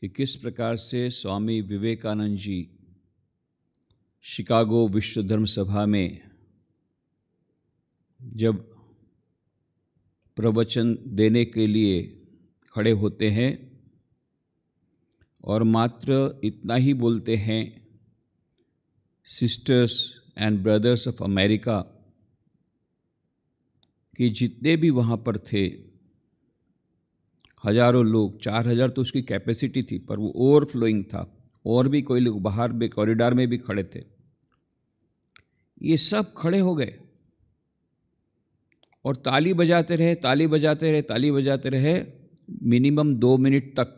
कि किस प्रकार से स्वामी विवेकानंद जी शिकागो विश्व धर्म सभा में जब प्रवचन देने के लिए खड़े होते हैं और मात्र इतना ही बोलते हैं, sisters and brothers of America, कि जितने भी वहाँ पर थे हजारों लोग, 4000 तो उसकी कैपेसिटी थी, पर वो ओवरफ्लोइंग था, और भी कोई लोग बाहर भी कॉरिडोर में भी खड़े थे, ये सब खड़े हो गए और ताली बजाते रहे, ताली बजाते रहे, ताली बजाते रहे, मिनिमम 2 मिनट तक।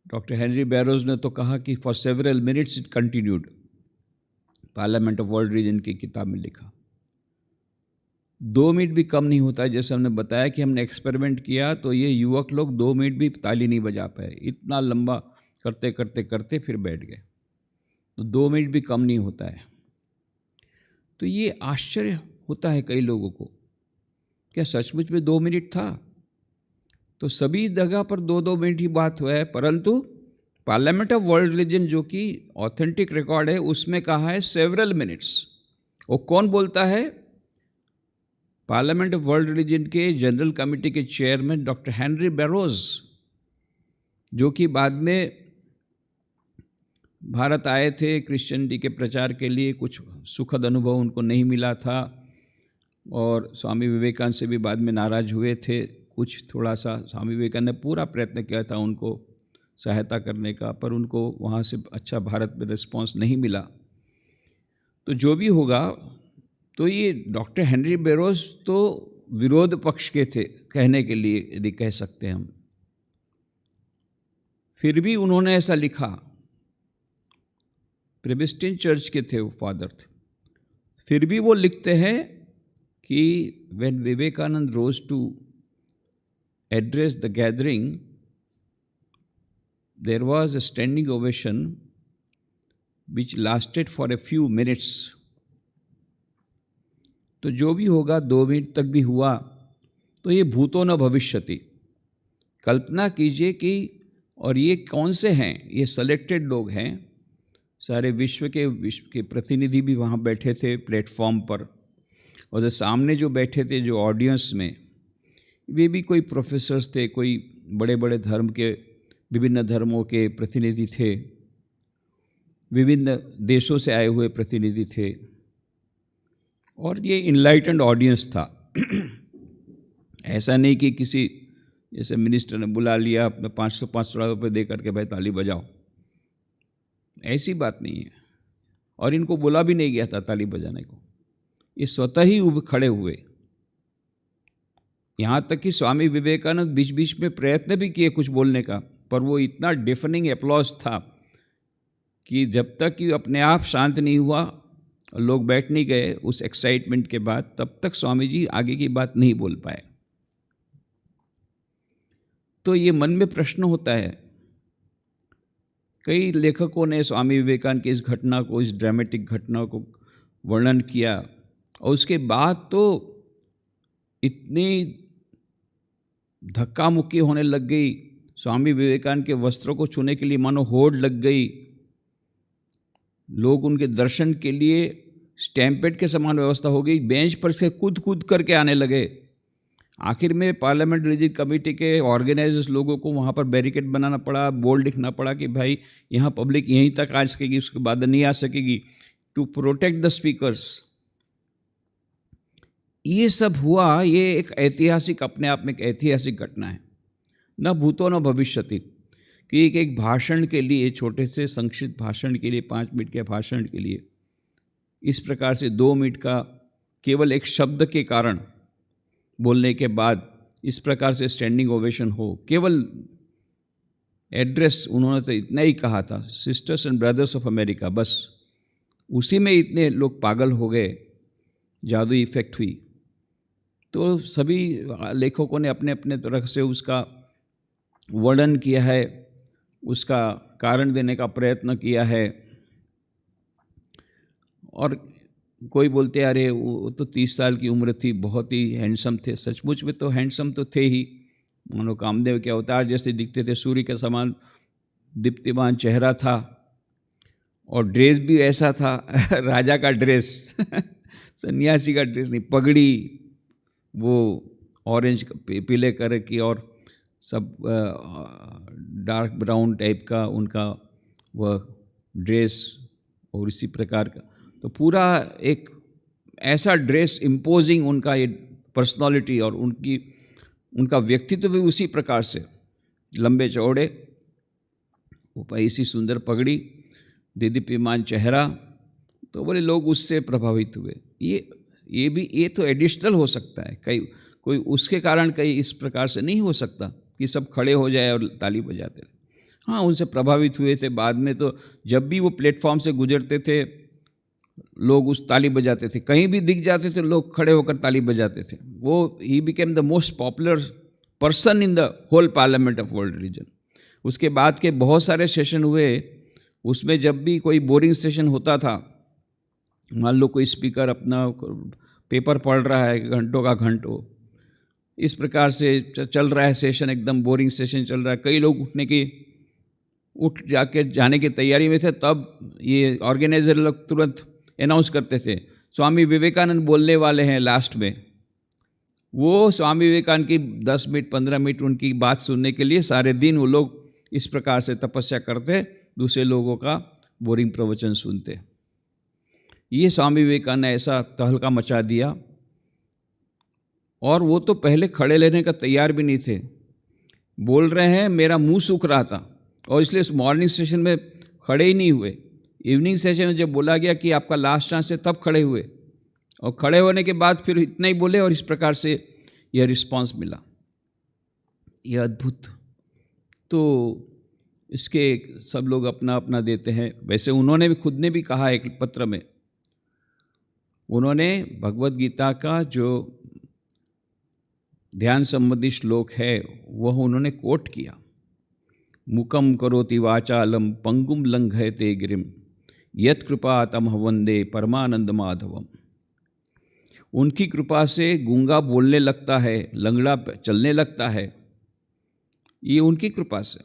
डॉक्टर हेनरी बैरोज ने तो कहा कि for several minutes it continued, parliament of world religion की किताब में लिखा। 2 मिनट भी कम नहीं होता है। जैसे हमने बताया कि हमने एक्सपेरिमेंट किया तो ये युवक लोग 2 मिनट भी ताली नहीं बजा पाए, इतना लंबा करते करते करते फिर बैठ गए। तो 2 मिनट भी कम नहीं होता है। तो ये आश्चर्य होता है कई लोगों को, क्या सचमुच में 2 मिनट था? तो सभी जगह पर 2-2 मिनट ही बात हुआ है, परंतु पार्लियामेंट ऑफ वर्ल्ड रिलीजन जो कि ऑथेंटिक रिकॉर्ड है उसमें कहा है सेवरल मिनट्स। वो कौन बोलता है? पार्लियामेंट ऑफ वर्ल्ड रिलीजन के जनरल कमेटी के चेयरमैन डॉक्टर हेनरी बैरोज, जो कि बाद में भारत आए थे क्रिश्चियनिटी के प्रचार के लिए। कुछ सुखद अनुभव उनको नहीं मिला था और स्वामी विवेकानंद से भी बाद में नाराज हुए थे कुछ, थोड़ा सा। स्वामी विवेकानंद ने पूरा प्रयत्न किया था उनको सहायता करने का, पर उनको वहाँ से अच्छा भारत में रिस्पांस नहीं मिला। तो जो भी होगा, तो ये डॉक्टर हेनरी बैरोज तो विरोध पक्ष के थे कहने के लिए, यदि कह सकते हैं हम। फिर भी उन्होंने ऐसा लिखा, प्रेबिस्टियन चर्च के थे वो, फादर थे। फिर भी वो लिखते हैं कि when Vivekananda rose to address the gathering, there was a standing ovation which lasted for a few minutes. तो जो भी होगा 2 मिनट तक भी हुआ तो ये भूतो न भविष्यति। कल्पना कीजिए कि, और ये कौन से हैं? ये सेलेक्टेड लोग हैं, सारे विश्व के प्रतिनिधि भी वहाँ बैठे थे प्लेटफॉर्म पर, और जो सामने जो बैठे थे जो ऑडियंस में, वे भी कोई प्रोफेसर्स थे, कोई बड़े बड़े धर्म के, विभिन्न धर्मों के प्रतिनिधि थे, विभिन्न देशों से आए हुए प्रतिनिधि थे, और ये इनलाइटेंड ऑडियंस था। ऐसा नहीं कि किसी जैसे मिनिस्टर ने बुला लिया अपने 500 रुपये दे करके भाई ताली बजाओ, ऐसी बात नहीं है। और इनको बोला भी नहीं गया था ताली बजाने को, ये स्वतः ही उठ खड़े हुए। यहाँ तक कि स्वामी विवेकानंद बीच बीच में प्रयत्न भी किए कुछ बोलने का, पर वो इतना डिफनिंग एप्लॉज था कि जब तक कि अपने आप शांत नहीं हुआ, लोग बैठ नहीं गए उस एक्साइटमेंट के बाद, तब तक स्वामी जी आगे की बात नहीं बोल पाए। तो ये मन में प्रश्न होता है। कई लेखकों ने स्वामी विवेकानंद की इस घटना को, इस ड्रामेटिक घटना को वर्णन किया, और उसके बाद तो इतनी धक्का मुक्की होने लग गई, स्वामी विवेकानंद के वस्त्रों को छूने के लिए मानो होड़ लग गई, लोग उनके दर्शन के लिए स्टैम्पेड के समान व्यवस्था हो गई, बेंच पर से कूद कूद करके आने लगे। आखिर में पार्लियामेंट रिलीजियस कमेटी के ऑर्गेनाइजर्स लोगों को वहाँ पर बैरिकेड बनाना पड़ा, बोर्ड लिखना पड़ा कि भाई यहाँ पब्लिक यहीं तक आ सकेगी, उसके बाद नहीं आ सकेगी, टू प्रोटेक्ट द स्पीकर्स। ये सब हुआ। ये एक ऐतिहासिक, अपने आप में एक ऐतिहासिक घटना है, न भूतो न भविष्यति, कि एक भाषण के लिए, छोटे से संक्षिप्त भाषण के लिए, 5 मिनट के भाषण के लिए इस प्रकार से 2 मिनट का केवल एक शब्द के कारण बोलने के बाद इस प्रकार से स्टैंडिंग ओवेशन हो। केवल एड्रेस उन्होंने तो इतना ही कहा था, sisters and brothers of America, बस उसी में इतने लोग पागल हो गए, जादू इफेक्ट हुई। तो सभी लेखकों ने अपने अपने तरह से उसका वर्णन किया है, उसका कारण देने का प्रयत्न किया है। और कोई बोलते हैं अरे वो तो 30 साल की उम्र थी, बहुत ही हैंडसम थे। सचमुच में तो हैंडसम तो थे ही, मानो कामदेव के अवतार जैसे दिखते थे, सूर्य के समान दीप्तिमान चेहरा था और ड्रेस भी ऐसा था राजा का ड्रेस सन्यासी का ड्रेस नहीं, पगड़ी वो ऑरेंज पीले कलर की और सब डार्क ब्राउन टाइप का उनका वह ड्रेस और इसी प्रकार का, तो पूरा एक ऐसा ड्रेस इम्पोजिंग उनका ये पर्सनालिटी और उनका व्यक्तित्व भी उसी प्रकार से, लंबे चौड़े, ऊपर इसी सुंदर पगड़ी, दीदीप्यमान चेहरा, तो बोले लोग उससे प्रभावित हुए। ये तो एडिशनल हो सकता है, कोई उसके कारण कहीं इस प्रकार से नहीं हो सकता कि सब खड़े हो जाए और ताली बजाते रहे। हाँ, उनसे प्रभावित हुए थे। बाद में तो जब भी वो प्लेटफॉर्म से गुजरते थे लोग उस ताली बजाते थे, कहीं भी दिख जाते थे लोग खड़े होकर ताली बजाते थे। वो ही became the most popular person in the whole parliament of world religion. उसके बाद के बहुत सारे सेशन हुए, उसमें जब भी कोई बोरिंग सेशन होता था, मान लो कोई स्पीकर अपना पेपर पढ़ रहा है घंटों का घंटों, इस प्रकार से चल रहा है सेशन, एकदम बोरिंग सेशन चल रहा है, कई लोग उठ जाने की तैयारी में थे, तब ये ऑर्गेनाइजर लोग तुरंत अनाउंस करते थे स्वामी विवेकानंद बोलने वाले हैं लास्ट में। वो स्वामी विवेकानंद की 10 मिनट 15 मिनट उनकी बात सुनने के लिए सारे दिन वो लोग इस प्रकार से तपस्या करते, दूसरे लोगों का बोरिंग प्रवचन सुनते। ये स्वामी विवेकानंद ने ऐसा तहलका मचा दिया, और वो तो पहले खड़े लेने का तैयार भी नहीं थे, बोल रहे हैं मेरा मुंह सूख रहा था, और इसलिए मॉर्निंग सेशन में खड़े ही नहीं हुए। इवनिंग सेशन में जब बोला गया कि आपका लास्ट चांस है तब खड़े हुए, और खड़े होने के बाद फिर इतना ही बोले, और इस प्रकार से यह रिस्पांस मिला। यह अद्भुत। तो इसके सब लोग अपना अपना देते हैं। वैसे उन्होंने भी खुद ने भी कहा एक पत्र में, उन्होंने भगवद गीता का जो ध्यान संबंधी श्लोक है वह उन्होंने कोट किया, मुकम करोति वाचालम पंगुम लंघयते गिरिम यत् कृपा तमह वंदे परमानंद माधवम। उनकी कृपा से गूंगा बोलने लगता है, लंगड़ा चलने लगता है, ये उनकी कृपा से।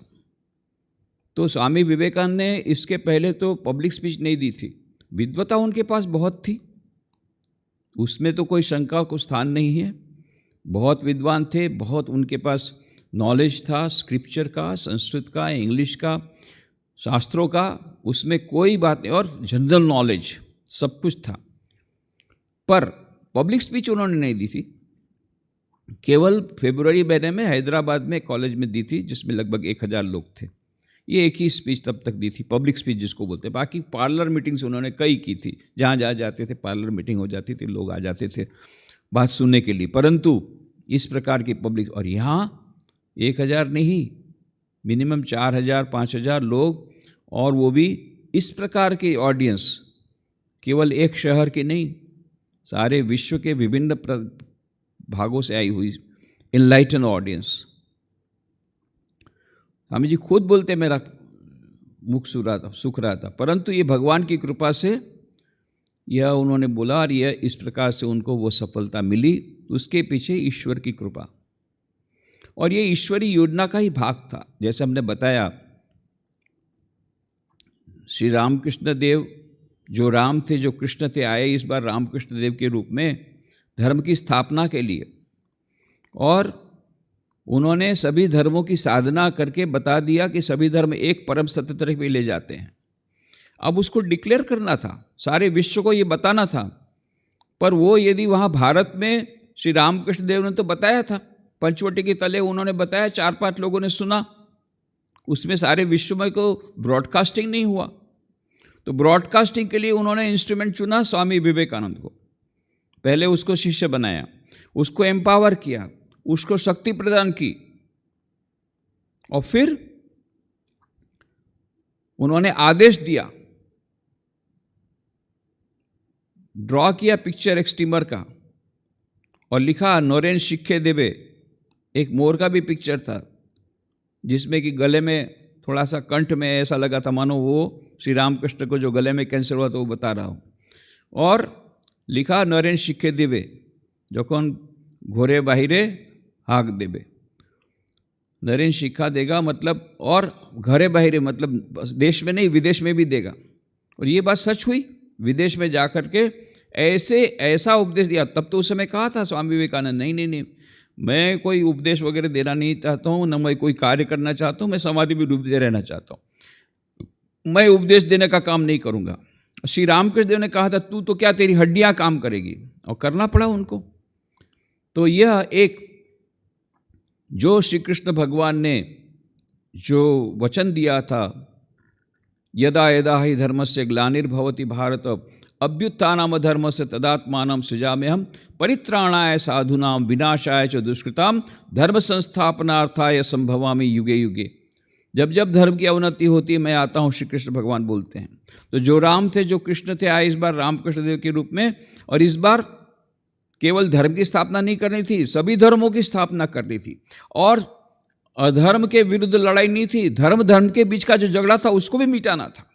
तो स्वामी विवेकानंद ने इसके पहले तो पब्लिक स्पीच नहीं दी थी, विद्वता उनके पास बहुत थी, उसमें तो कोई शंका को स्थान नहीं है। बहुत विद्वान थे, बहुत उनके पास नॉलेज था, स्क्रिप्चर का, संस्कृत का, इंग्लिश का, शास्त्रों का, उसमें कोई बात नहीं, और जनरल नॉलेज सब कुछ था। पर पब्लिक स्पीच उन्होंने नहीं दी थी, केवल फरवरी महीने में हैदराबाद में कॉलेज में दी थी, जिसमें लगभग 1000 लोग थे। ये एक ही स्पीच तब तक दी थी, पब्लिक स्पीच जिसको बोलते हैं। बाकी पार्लर मीटिंग्स उन्होंने कई की थी, जहाँ जहाँ जाते थे पार्लर मीटिंग हो जाती थी, लोग आ जाते थे बात सुनने के लिए। परंतु इस प्रकार की पब्लिक, और यहाँ 1000 नहीं, मिनिमम 4000 5000 लोग, और वो भी इस प्रकार के ऑडियंस, केवल एक शहर के नहीं, सारे विश्व के विभिन्न भागों से आई हुई इनलाइटन ऑडियंस। स्वामी जी खुद बोलते मेरा मुख सूख रहा था, परंतु ये भगवान की कृपा से यह उन्होंने बोला, और यह इस प्रकार से उनको वो सफलता मिली। उसके पीछे ईश्वर की कृपा, और ये ईश्वरीय योजना का ही भाग था। जैसे हमने बताया, श्री रामकृष्ण देव जो राम थे, जो कृष्ण थे, आए इस बार रामकृष्ण देव के रूप में धर्म की स्थापना के लिए, और उन्होंने सभी धर्मों की साधना करके बता दिया कि सभी धर्म एक परम सत्य तरफ ले जाते हैं। अब उसको डिक्लेयर करना था, सारे विश्व को ये बताना था। पर वो यदि वहाँ भारत में श्री रामकृष्ण देव ने तो बताया था, पंचवटी के तले उन्होंने बताया, 4-5 लोगों ने सुना, उसमें सारे विश्व में को ब्रॉडकास्टिंग नहीं हुआ। तो ब्रॉडकास्टिंग के लिए उन्होंने इंस्ट्रूमेंट चुना स्वामी विवेकानंद को। पहले उसको शिष्य बनाया, उसको एम्पावर किया, उसको शक्ति प्रदान की, और फिर उन्होंने आदेश दिया, ड्रॉ किया पिक्चर एक स्टीमर का, और लिखा नोरेन शिक्षे देवे। एक मोर का भी पिक्चर था, जिसमें कि गले में थोड़ा सा, कंठ में ऐसा लगा था मानो वो श्री रामकृष्ण को जो गले में कैंसर हुआ तो वो बता रहा हूँ। और लिखा नरेन शिक्षे देवे, जखन घोरे बाहिरे हाक देवे। नरेन शिक्षा देगा मतलब, और घरे बाहरे मतलब देश में नहीं विदेश में भी देगा। और ये बात सच हुई, विदेश में जा कर के ऐसा उपदेश दिया। तब तो उस समय कहा था स्वामी विवेकानंद, नहीं नहीं नहीं, मैं कोई उपदेश वगैरह देना नहीं चाहता हूँ, न मैं कोई कार्य करना चाहता हूँ, मैं समाधि में डूबते रहना चाहता हूँ, मैं उपदेश देने का काम नहीं करूँगा। श्री रामकृष्ण देव ने कहा था तू तो क्या, तेरी हड्डियाँ काम करेगी, और करना पड़ा उनको। तो यह एक जो श्री कृष्ण भगवान ने जो वचन दिया था, यदा यदा हि धर्मस्य ग्लानिर्भवति भारत अभ्युत्थानम धर्मस्य तदात्मानं सृजाम्यहम् परित्राणाय साधूनां विनाशाय च दुष्कृतां धर्म संस्थापनार्थाय संभवामि युगे युगे। जब जब धर्म की अवनति होती है मैं आता हूँ, श्री कृष्ण भगवान बोलते हैं। तो जो राम थे, जो कृष्ण थे, आए इस बार रामकृष्ण देव के रूप में, और इस बार केवल धर्म की स्थापना नहीं करनी थी, सभी धर्मों की स्थापना करनी थी। और अधर्म के विरुद्ध लड़ाई नहीं थी, धर्म धर्म के बीच का जो झगड़ा था उसको भी मिटाना था।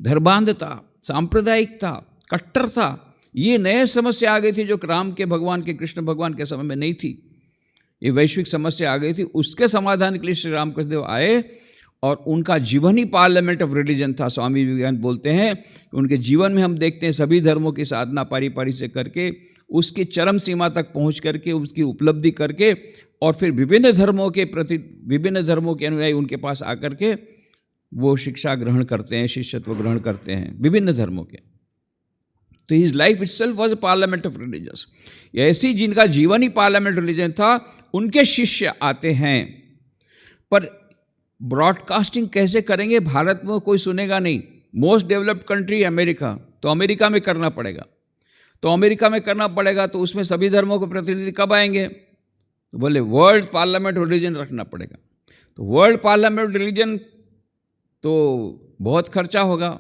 धर्मांधता, सांप्रदायिकता, कट्टरता, ये नए समस्या आ गई थी जो राम के भगवान के कृष्ण भगवान के समय में नहीं थी। ये वैश्विक समस्या आ गई थी, उसके समाधान के लिए श्री रामकृष्ण देव आए, और उनका जीवन ही पार्लियामेंट ऑफ रिलीजन था। स्वामी विवेकानंद बोलते हैं कि उनके जीवन में हम देखते हैं सभी धर्मों की साधना पारी पारी से करके, उसकी चरम सीमा तक पहुंच करके, उसकी उपलब्धि करके, और फिर विभिन्न धर्मों के प्रति, विभिन्न धर्मों के अनुयायी उनके पास आकर के वो शिक्षा ग्रहण करते हैं, शिष्यत्व ग्रहण करते हैं विभिन्न धर्मों के। तो his life itself was a parliament of religions. ऐसी जिनका जीवन ही पार्लियामेंट रिलीजन था, उनके शिष्य आते हैं। पर ब्रॉडकास्टिंग कैसे करेंगे? भारत में कोई सुनेगा नहीं। मोस्ट डेवलप्ड कंट्री अमेरिका, तो अमेरिका में करना पड़ेगा। तो अमेरिका में करना पड़ेगा तो उसमें सभी धर्मों के प्रतिनिधि कब आएंगे? तो बोले वर्ल्ड पार्लियामेंट रिलीजन रखना पड़ेगा। तो वर्ल्ड पार्लियामेंट रिलीजन तो बहुत खर्चा होगा।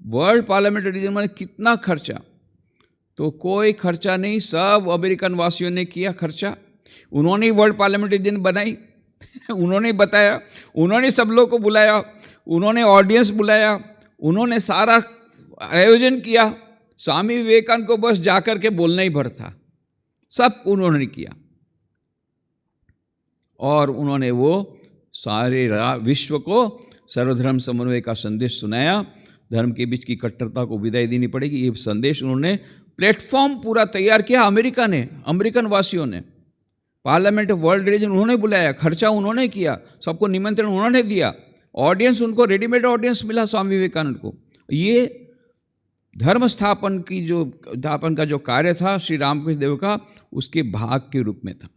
वर्ल्ड पार्लियामेंट रिलीजन में कितना खर्चा? तो कोई खर्चा नहीं, सब अमेरिकन वासियों ने किया खर्चा। उन्होंने ही वर्ल्ड पार्लियामेंट रिलीजन बनाई उन्होंने बताया, उन्होंने सब लोग को बुलाया, उन्होंने ऑडियंस बुलाया, उन्होंने सारा आयोजन किया। स्वामी विवेकानंद को बस जाकर के बोलना ही भर था, सब उन्होंने किया। और उन्होंने वो सारे विश्व को सर्वधर्म समन्वय का संदेश सुनाया। धर्म के बीच की कट्टरता को विदाई देनी पड़ेगी, ये संदेश उन्होंने प्लेटफॉर्म पूरा तैयार किया। अमेरिका ने, अमेरिकन वासियों ने पार्लियामेंट ऑफ वर्ल्ड रिलीजन उन्होंने बुलाया, खर्चा उन्होंने किया, सबको निमंत्रण उन्होंने दिया, ऑडियंस उनको रेडीमेड ऑडियंस मिला स्वामी विवेकानंद को। ये धर्म स्थापन का जो कार्य था श्री रामकृष्ण देव का, उसके भाग के रूप में था।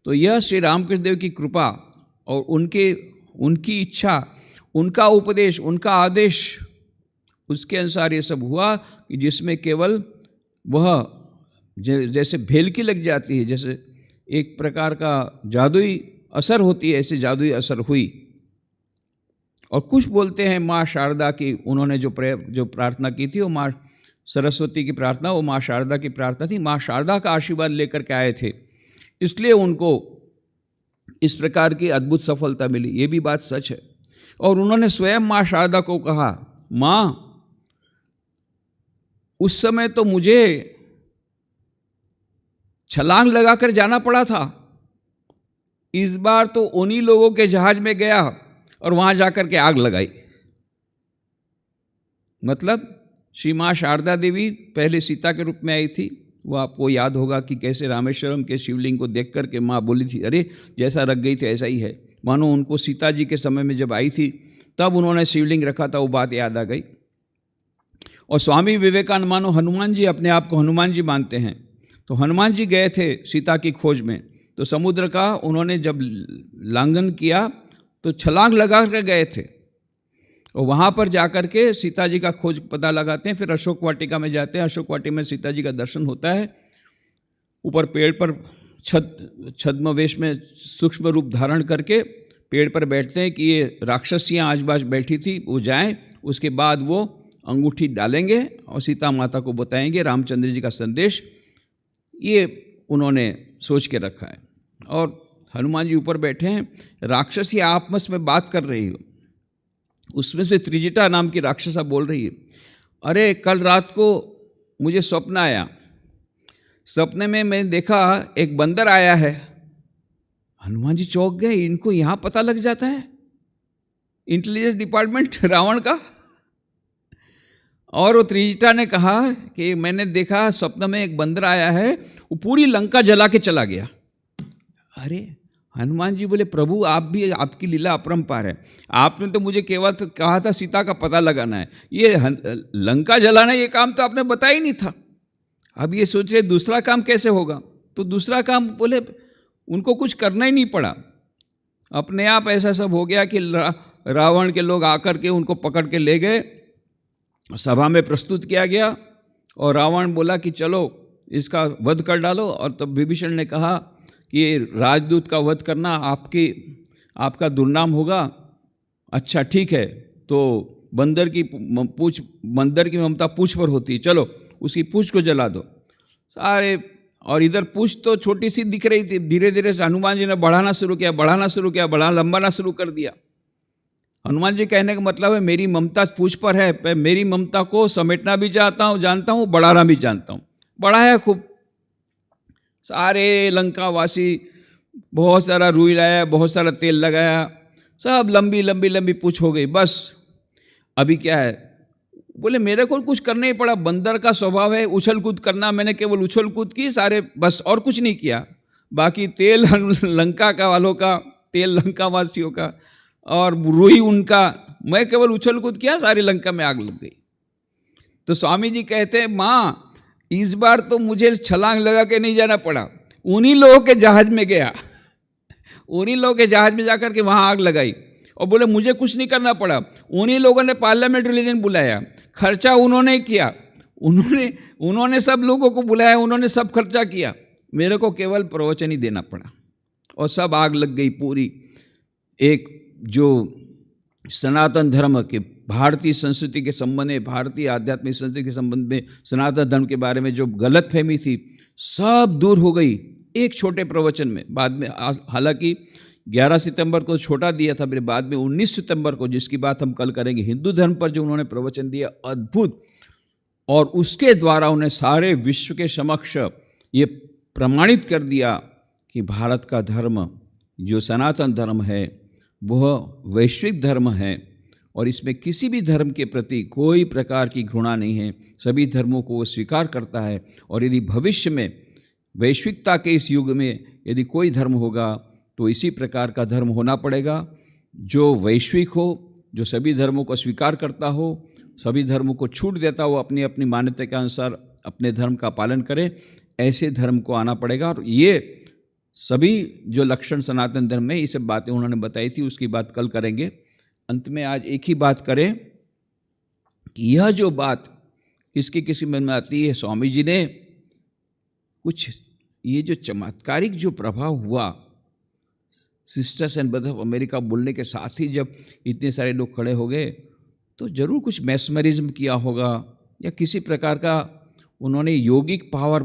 तो यह श्री रामकृष्ण देव की कृपा और उनकी इच्छा, उनका उपदेश, उनका आदेश, उसके अनुसार ये सब हुआ कि जिसमें केवल वह जैसे भेलकी लग जाती है, जैसे एक प्रकार का जादुई असर होती है, ऐसे जादुई असर हुई। और कुछ बोलते हैं माँ शारदा की, उन्होंने जो प्रार्थना की थी वो माँ सरस्वती की प्रार्थना, वो माँ शारदा की प्रार्थना थी। माँ शारदा का आशीर्वाद लेकर के आए थे, इसलिए उनको इस प्रकार की अद्भुत सफलता मिली। ये भी बात सच है। और उन्होंने स्वयं माँ शारदा को कहा, माँ उस समय तो मुझे छलांग लगाकर जाना पड़ा था, इस बार तो उन्हीं लोगों के जहाज में गया और वहां जाकर के आग लगाई। मतलब श्री माँ शारदा देवी पहले सीता के रूप में आई थी। वो आपको याद होगा कि कैसे रामेश्वरम के शिवलिंग को देख करके माँ बोली थी, अरे जैसा रख गई थी ऐसा ही है। मानो उनको सीता जी के समय में जब आई थी तब उन्होंने शिवलिंग रखा था, वो बात याद आ गई। और स्वामी विवेकानंद मानो हनुमान जी, अपने आप को हनुमान जी मानते हैं, तो हनुमान जी गए थे सीता की खोज में। तो समुद्र का उन्होंने जब लांघन किया तो छलांग लगा कर गए थे, और वहाँ पर जाकर के सीता जी का खोज पता लगाते हैं। फिर अशोक वाटिका में जाते हैं, अशोक वाटिका में सीता जी का दर्शन होता है। ऊपर पेड़ पर छद्म वेश में सूक्ष्म रूप धारण करके पेड़ पर बैठते हैं कि ये राक्षसियाँ आजबाज बैठी थी, वो जाएं, उसके बाद वो अंगूठी डालेंगे और सीता माता को बताएंगे रामचंद्र जी का संदेश। ये उन्होंने सोच के रखा है। और हनुमान जी ऊपर बैठे हैं, राक्षसी आपस में बात कर रही हो। उसमें से त्रिजटा नाम की राक्षसा बोल रही है, अरे कल रात को मुझे स्वप्न आया, सपने में मैंने देखा एक बंदर आया है हनुमान जी चौंक गए, इनको यहां पता लग जाता है, इंटेलिजेंस डिपार्टमेंट रावण का। और वो त्रिजटा ने कहा कि मैंने देखा स्वप्न में एक बंदर आया है, वो पूरी लंका जला के चला गया। अरे हनुमान जी बोले, प्रभु आप भी, आपकी लीला अपरंपार है, आपने तो मुझे केवल तो कहा था सीता का पता लगाना है, ये लंका जलाना ये काम तो आपने बताया ही नहीं था। अब ये सोच रहे दूसरा काम कैसे होगा, तो दूसरा काम बोले उनको कुछ करना ही नहीं पड़ा, अपने आप ऐसा सब हो गया कि रावण के लोग आकर के उनको पकड़ के ले गए, सभा में प्रस्तुत किया गया, और रावण बोला कि चलो इसका वध कर डालो। और तब विभीषण ने कहा कि राजदूत का वध करना आपका दुर्नाम होगा। अच्छा ठीक है, तो बंदर की ममता पूंछ पर होती है, चलो उसकी पूंछ को जला दो सारे। और इधर पूंछ तो छोटी सी दिख रही थी, धीरे धीरे से हनुमान जी ने बढ़ाना शुरू किया, लंबाना शुरू कर दिया। हनुमान जी कहने का मतलब है मेरी ममता पूंछ पर है, मेरी ममता को समेटना भी जानता हूँ, बढ़ाना भी जानता हूँ। बढ़ाया खूब, सारे लंकावासी बहुत सारा रुई लाया, बहुत सारा तेल लगाया, सब लंबी लंबी लंबी पूंछ हो गई। बस अभी क्या है, बोले मेरे को कुछ करना ही पड़ा, बंदर का स्वभाव है उछल कूद करना, मैंने केवल उछल कूद की सारे, बस और कुछ नहीं किया। बाकी तेल लंका का वालों का, तेल लंका वासियों का, और रुई उनका, मैं केवल उछल कूद किया, सारी लंका में आग लग गई। तो स्वामी जी कहते हैं माँ इस बार तो मुझे छलांग लगा के नहीं जाना पड़ा, उन्हीं लोगों के जहाज में गया, उन्हीं लोगों के जहाज में जाकर के वहाँ आग लगाई, और बोले मुझे कुछ नहीं करना पड़ा, उन्हीं लोगों ने पार्लियामेंट रिलीजन बुलाया, खर्चा उन्होंने किया, उन्होंने सब लोगों को बुलाया, उन्होंने सब खर्चा किया, मेरे को केवल प्रवचन ही देना पड़ा, और सब आग लग गई पूरी। एक जो सनातन धर्म के, भारतीय संस्कृति के संबंध में, भारतीय आध्यात्मिक संस्कृति के संबंध में, सनातन धर्म के बारे में जो गलतफहमी थी सब दूर हो गई एक छोटे प्रवचन में। बाद में हालांकि 11 सितंबर को छोटा दिया था, फिर बाद में 19 सितंबर को, जिसकी बात हम कल करेंगे, हिंदू धर्म पर जो उन्होंने प्रवचन दिया अद्भुत, और उसके द्वारा उन्हें सारे विश्व के समक्ष ये प्रमाणित कर दिया कि भारत का धर्म जो सनातन धर्म है वह वैश्विक धर्म है, और इसमें किसी भी धर्म के प्रति कोई प्रकार की घृणा नहीं है, सभी धर्मों को वो स्वीकार करता है। और यदि भविष्य में वैश्विकता के इस युग में यदि कोई धर्म होगा तो इसी प्रकार का धर्म होना पड़ेगा, जो वैश्विक हो, जो सभी धर्मों को स्वीकार करता हो, सभी धर्मों को छूट देता हो, अपनी अपनी मान्यता के अनुसार अपने धर्म का पालन करे, ऐसे धर्म को आना पड़ेगा। और ये सभी जो लक्षण सनातन धर्म में, ये सब बातें उन्होंने बताई थी, उसकी बात कल करेंगे। अंत में आज एक ही बात करें कि यह जो बात किसी मन में आती है, स्वामी जी ने कुछ ये जो चमत्कारिक जो प्रभाव हुआ sisters and brothers of America बोलने के साथ ही जब इतने सारे लोग खड़े हो गए, तो जरूर कुछ मैस्मरिज्म किया होगा या किसी प्रकार का उन्होंने योगिक पावर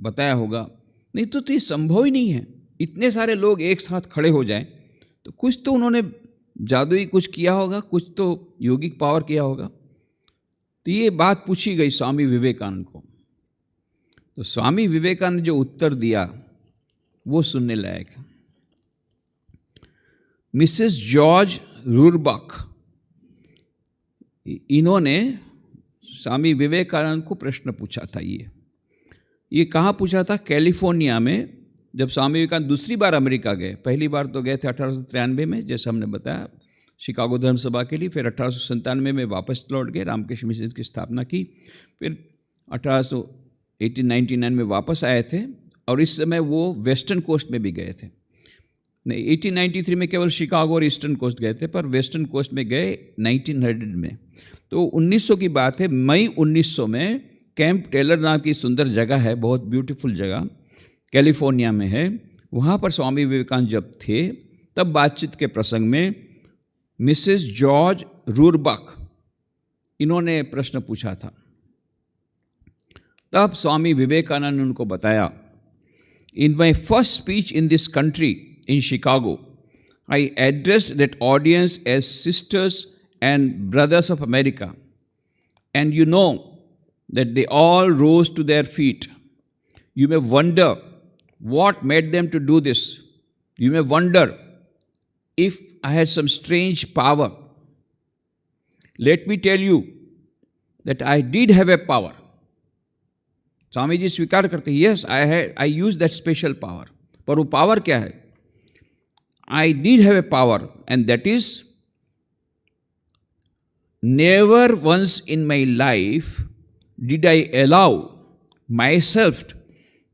बताया होगा, नहीं तो ये संभव ही नहीं है, इतने सारे लोग एक साथ खड़े हो जाएं, तो कुछ तो उन्होंने जादुई कुछ किया होगा, कुछ तो योगिक पावर किया होगा। तो ये बात पूछी गई स्वामी विवेकानंद को, तो स्वामी विवेकानंद जो उत्तर दिया वो सुनने लायक है। मिसेस जॉर्ज रूरबक, इन्होंने स्वामी विवेकानंद को प्रश्न पूछा था। ये कहाँ पूछा था? कैलिफोर्निया में, जब स्वामी विवेकानंद दूसरी बार अमेरिका गए। पहली बार तो गए थे 1893 में, जैसे हमने बताया, शिकागो धर्म सभा के लिए। फिर 1897 में वापस लौट गए, रामकृष्ण मिशन की स्थापना की। फिर 1899 में वापस आए थे, और इस समय वो वेस्टर्न कोस्ट में भी गए थे। नहीं, 1893 में केवल शिकागो और ईस्टर्न कोस्ट गए थे, पर वेस्टर्न कोस्ट में गए 1900 में। तो 1900 की बात है, मई 1900 में कैंप टेलर नाम की सुंदर जगह है, बहुत ब्यूटीफुल जगह कैलिफोर्निया में है। वहाँ पर स्वामी विवेकानंद जब थे, तब बातचीत के प्रसंग में मिसेस जॉर्ज रूरबक, इन्होंने प्रश्न पूछा था। तब स्वामी विवेकानंद ने उनको बताया, in my first speech in this country in Chicago, I addressed that audience as sisters and brothers of America, and you know that they all rose to their feet. You may wonder what made them to do this. You may wonder if I had some strange power. Let me tell you that I did have a power. Swami ji स्वीकार करते हैं, yes, I used that special power. पर वो power क्या है? I did have a power, and that is, never once in my life did I allow myself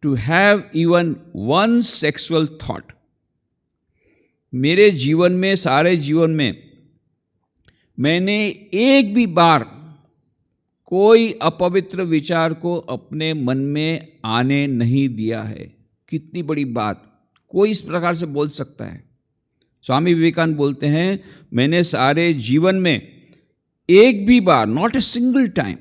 to have even one sexual thought. मेरे जीवन में, सारे जीवन में मैंने एक भी बार कोई अपवित्र विचार को अपने मन में आने नहीं दिया है। कितनी बड़ी बात, कोई इस प्रकार से बोल सकता है? स्वामी विवेकानंद बोलते हैं, मैंने सारे जीवन में एक भी बार, नॉट ए सिंगल टाइम,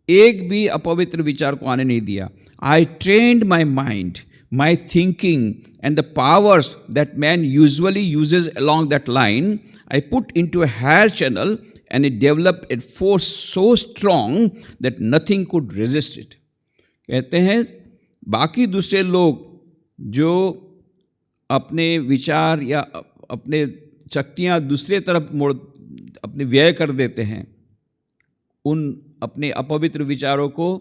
एक भी अपवित्र विचार को आने नहीं दिया। I trained my mind, my thinking and the powers that man usually uses along that line, I put into a higher channel and it developed a force so strong that nothing could resist it. कहते हैं बाकी दूसरे लोग जो अपने विचार या अपने शक्तियाँ दूसरे तरफ मोड़ अपने व्यय कर देते हैं, उन अपने अपवित्र विचारों को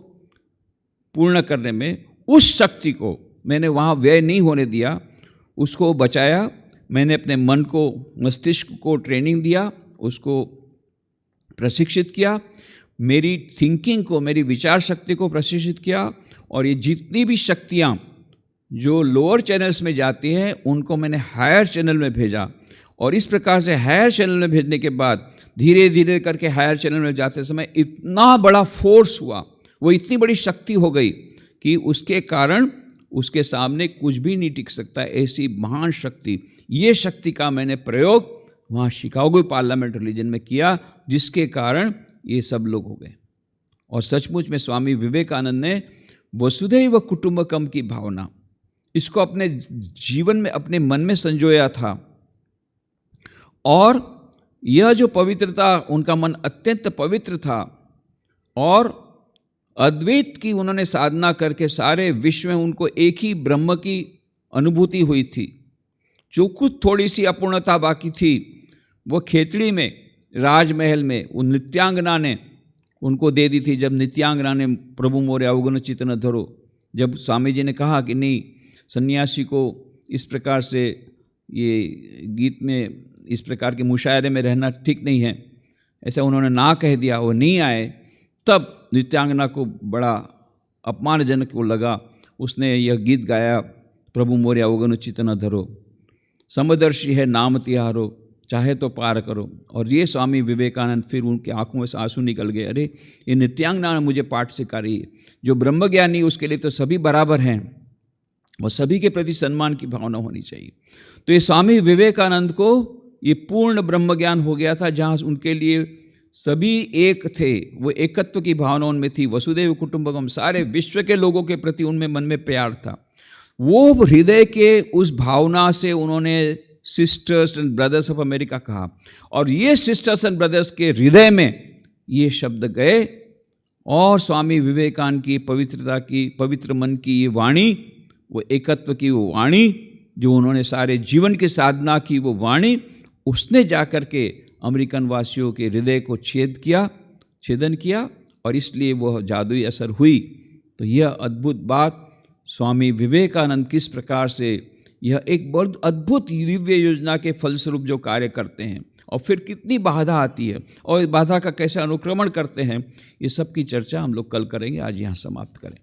पूर्ण करने में, उस शक्ति को मैंने वहाँ व्यय नहीं होने दिया, उसको बचाया। मैंने अपने मन को, मस्तिष्क को ट्रेनिंग दिया, उसको प्रशिक्षित किया, मेरी थिंकिंग को, मेरी विचार शक्ति को प्रशिक्षित किया, और ये जितनी भी शक्तियाँ जो लोअर चैनल्स में जाती हैं उनको मैंने हायर चैनल में भेजा। और इस प्रकार से हायर चैनल में भेजने के बाद धीरे धीरे करके हायर चैनल में जाते समय इतना बड़ा फोर्स हुआ, वो इतनी बड़ी शक्ति हो गई कि उसके कारण उसके सामने कुछ भी नहीं टिक सकता। ऐसी महान शक्ति, ये शक्ति का मैंने प्रयोग वहाँ शिकागो पार्लियामेंट रिलीजन में किया, जिसके कारण ये सब लोग हो गए। और सचमुच में स्वामी विवेकानंद ने वसुधैव कुटुंबकम की भावना, इसको अपने जीवन में, अपने मन में संजोया था। और यह जो पवित्रता, उनका मन अत्यंत पवित्र था, और अद्वैत की उन्होंने साधना करके सारे विश्व में उनको एक ही ब्रह्म की अनुभूति हुई थी। जो कुछ थोड़ी सी अपूर्णता बाकी थी, वो खेतड़ी में, राजमहल में उन नित्यांगना ने उनको दे दी थी। जब नित्यांगना ने प्रभु मोरे अवगुण चित्त न धरो, जब स्वामी जी ने कहा कि नहीं, सन्यासी को इस प्रकार से ये गीत में, इस प्रकार के मुशायरे में रहना ठीक नहीं है, ऐसा उन्होंने ना कह दिया, वो नहीं आए, तब नित्यांगना को बड़ा अपमानजनक को लगा। उसने यह गीत गाया, प्रभु मोरे अवगुण चित्त न धरो, समदर्शी है नाम तिहारो, चाहे तो पार करो। और ये स्वामी विवेकानंद, फिर उनके आंखों में से आंसू निकल गए, अरे ये नित्यांगना ने मुझे पाठ सिखा रही है। जो ब्रह्मज्ञानी, उसके लिए तो सभी बराबर हैं, और सभी के प्रति सम्मान की भावना होनी चाहिए। तो ये स्वामी विवेकानंद को ये पूर्ण ब्रह्मज्ञान हो गया था, जहाँ उनके लिए सभी एक थे, वो एकत्व की भावना उनमें थी। वसुधैव कुटुंबकम, सारे विश्व के लोगों के प्रति उनमें मन में प्यार था। वो हृदय के उस भावना से उन्होंने sisters and brothers of America कहा, और ये सिस्टर्स एंड ब्रदर्स के हृदय में ये शब्द गए, और स्वामी विवेकानंद की पवित्रता की, पवित्र मन की ये वाणी, वो एकत्व की वो वाणी, जो उन्होंने सारे जीवन की साधना की वो वाणी, उसने जाकर के अमेरिकन वासियों के हृदय को छेदन किया, और इसलिए वह जादुई असर हुई। तो यह अद्भुत बात, स्वामी विवेकानंद किस प्रकार से यह एक बहुत अद्भुत दिव्य योजना के फलस्वरूप जो कार्य करते हैं, और फिर कितनी बाधा आती है, और इस बाधा का कैसे अनुक्रमण करते हैं, ये सब की चर्चा हम लोग कल करेंगे। आज यहाँ समाप्त करें।